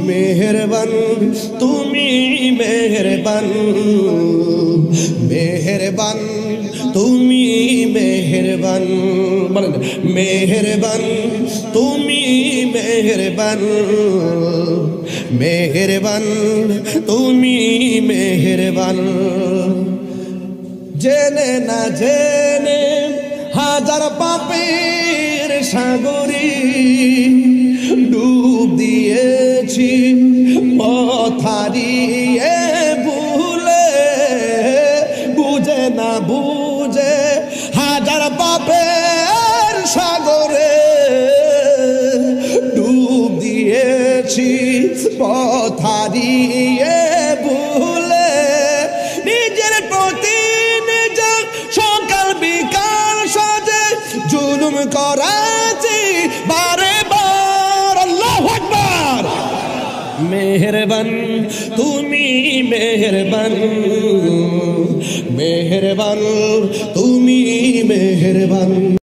মেহেরবান তুমি মেহেরবান, মেহেরবান তুমি মেহেরবান, বলেন মেহেরবান তুমি মেহেরবান, মেহেরবান তুমি মেহেরবান। জেনে না জেনে হাজার পাপের সাগরে ডুব দিয়েছি, পথ হারিয়ে ভুলে, বুঝে না বুঝে হাজার পাপের সাগরে ডুব দিয়েছি, পথ হারিয়ে ভুলে। নিজের প্রতি নিজের সকাল বিকাল সাজে জুলুম করেছি বারে বার। আল্লাহু আকবার। মেহেরবান তুমি মেহেরবান, মেহেরবান তুমি মেহেরবান।